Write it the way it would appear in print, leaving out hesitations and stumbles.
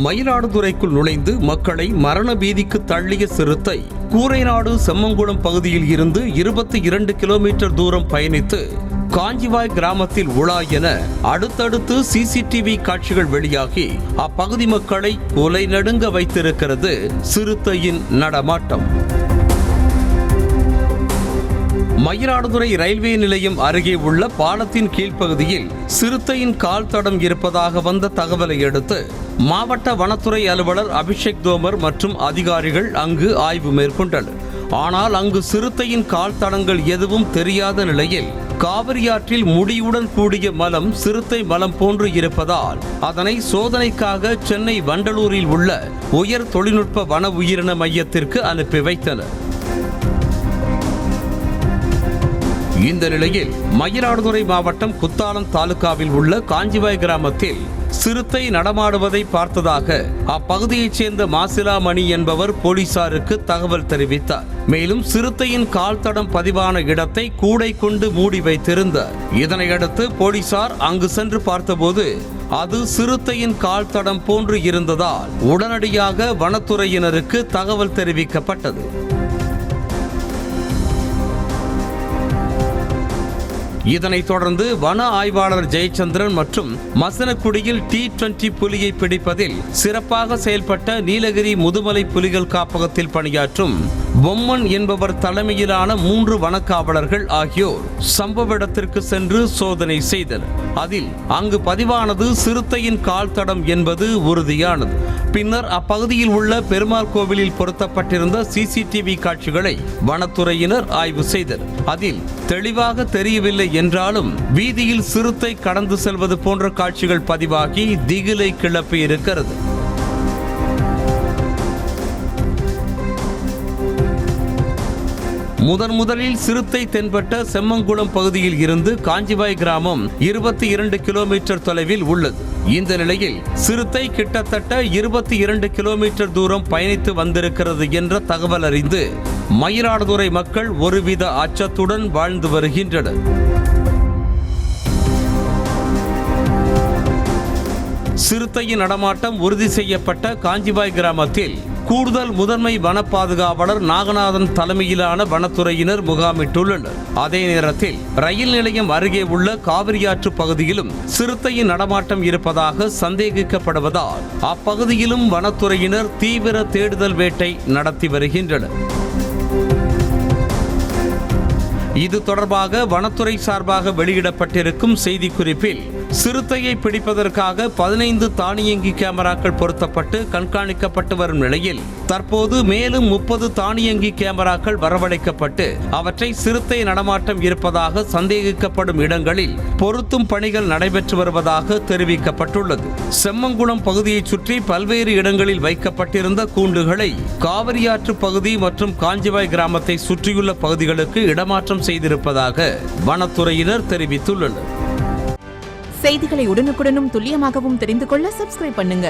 மயிலாடுதுறைக்குள் நுழைந்து மக்களை மரண பீதிக்கு தள்ளிய சிறுத்தை கூரைநாடு செம்மங்குளம் பகுதியில் இருந்து 22 கிலோமீட்டர் தூரம் பயணித்து காஞ்சிவாய் கிராமத்தில் உலா என அடுத்தடுத்து சிசிடிவி காட்சிகள் வெளியாகி அப்பகுதி மக்களை கொலை நடுங்க வைத்திருக்கிறது சிறுத்தையின் நடமாட்டம். மயிலாடுதுறை ரயில்வே நிலையம் அருகே உள்ள பாலத்தின் கீழ்ப்பகுதியில் சிறுத்தையின் கால் தடம் இருப்பதாக வந்த தகவலை அடுத்து மாவட்ட வனத்துறை அலுவலர் அபிஷேக் தோமர் மற்றும் அதிகாரிகள் அங்கு ஆய்வு மேற்கொண்டனர். ஆனால் அங்கு சிறுத்தையின் கால் தடங்கள் எதுவும் தெரியாத நிலையில் காவிரியாற்றில் முடியுடன் கூடிய மலம் சிறுத்தை மலம் போன்று இருப்பதால் அதனை சோதனைக்காக சென்னை வண்டலூரில் உள்ள உயர் தொழில்நுட்ப வன உயிரின மையத்திற்கு அனுப்பி வைத்தனர். இந்த நிலையில் மயிலாடுதுறை மாவட்டம் குத்தாலம் தாலுகாவில் உள்ள காஞ்சிவாய் கிராமத்தில் சிறுத்தை நடமாடுவதை பார்த்ததாக அப்பகுதியைச் சேர்ந்த மாசிலாமணி என்பவர் போலீசாருக்கு தகவல் தெரிவித்தார். மேலும் சிறுத்தையின் கால் தடம் பதிவான இடத்தை கூடை கொண்டு மூடி வைத்திருந்தார். இதனையடுத்து போலீசார் அங்கு சென்று பார்த்தபோது அது சிறுத்தையின் கால் தடம் போன்று இருந்ததால் உடனடியாக வனத்துறையினருக்கு தகவல் தெரிவிக்கப்பட்டது. இதனைத் தொடர்ந்து வன ஆய்வாளர் ஜெயச்சந்திரன் மற்றும் மசனக்குடியில் T20 புலியை பிடிப்பதில் சிறப்பாக செயல்பட்ட நீலகிரி முதுமலை புலிகள் காப்பகத்தில் பணியாற்றும் பொம்மன் என்பவர் தலைமையிலான 3 வனக்காவலர்கள் ஆகியோர் சம்பவ இடத்திற்கு சென்று சோதனை செய்தனர். அதில் அங்கு பதிவானது சிறுத்தையின் கால் தடம் என்பது உறுதியானது. பின்னர் அப்பகுதியில் உள்ள பெருமாள் கோவிலில் பொருத்தப்பட்டிருந்த சிசிடிவி காட்சிகளை வனத்துறையினர் ஆய்வு செய்தனர். அதில் தெளிவாக தெரியவில்லை என்றாலும் வீதியில் சிறுத்தை கடந்து செல்வது போன்ற காட்சிகள் பதிவாகி திகிலை கிளப்பி இருக்கிறது. முதலில் சிறுத்தை தென்பட்ட செம்மங்குளம் பகுதியில் இருந்து காஞ்சிவாய் கிராமம் 22 கிலோமீட்டர் தொலைவில் உள்ளது. இந்த நிலையில் சிறுத்தை கிட்டத்தட்ட 22 கிலோமீட்டர் தூரம் பயணித்து வந்திருக்கிறது என்ற தகவல் அறிந்து மயிலாடுதுறை மக்கள் ஒருவித அச்சத்துடன் வாழ்ந்து வருகின்றனர். சிறுத்தையின் நடமாட்டம் உறுதி செய்யப்பட்ட காஞ்சிவாய் கிராமத்தில் கூடுதல் முதன்மை வன பாதுகாவலர் நாகநாதன் தலைமையிலான வனத்துறையினர் முகாமிட்டுள்ளனர். அதே நேரத்தில் ரயில் நிலையம் அருகே உள்ள காவிரியாற்று பகுதியிலும் சிறுத்தையின் நடமாட்டம் இருப்பதாக சந்தேகிக்கப்படுவதால் அப்பகுதியிலும் வனத்துறையினர் தீவிர தேடுதல் வேட்டை நடத்தி வருகின்றனர். இது தொடர்பாக வனத்துறை சார்பாக வெளியிடப்பட்டிருக்கும் செய்திக்குறிப்பில் சிறுத்தையை பிடிப்பதற்காக 15 தானியங்கி கேமராக்கள் பொருத்தப்பட்டு கண்காணிக்கப்பட்டு வரும் நிலையில் தற்போது மேலும் 30 தானியங்கி கேமராக்கள் வரவழைக்கப்பட்டு அவற்றை சிறுத்தை நடமாட்டம் இருப்பதாக சந்தேகிக்கப்படும் இடங்களில் பொருத்தும் பணிகள் நடைபெற்று வருவதாக தெரிவிக்கப்பட்டுள்ளது. செம்மங்குளம் பகுதியை சுற்றி பல்வேறு இடங்களில் வைக்கப்பட்டிருந்த கூண்டுகளை காவிரியாற்று பகுதி மற்றும் காஞ்சிவாய் கிராமத்தை சுற்றியுள்ள பகுதிகளுக்கு இடமாற்றம் செய்திருப்பதாக வனத்துறையினர் தெரிவித்துள்ளனர். செய்திகளை உடனுக்குடனும் துல்லியமாகவும் தெரிந்து கொள்ள சப்ஸ்கிரைப் பண்ணுங்க.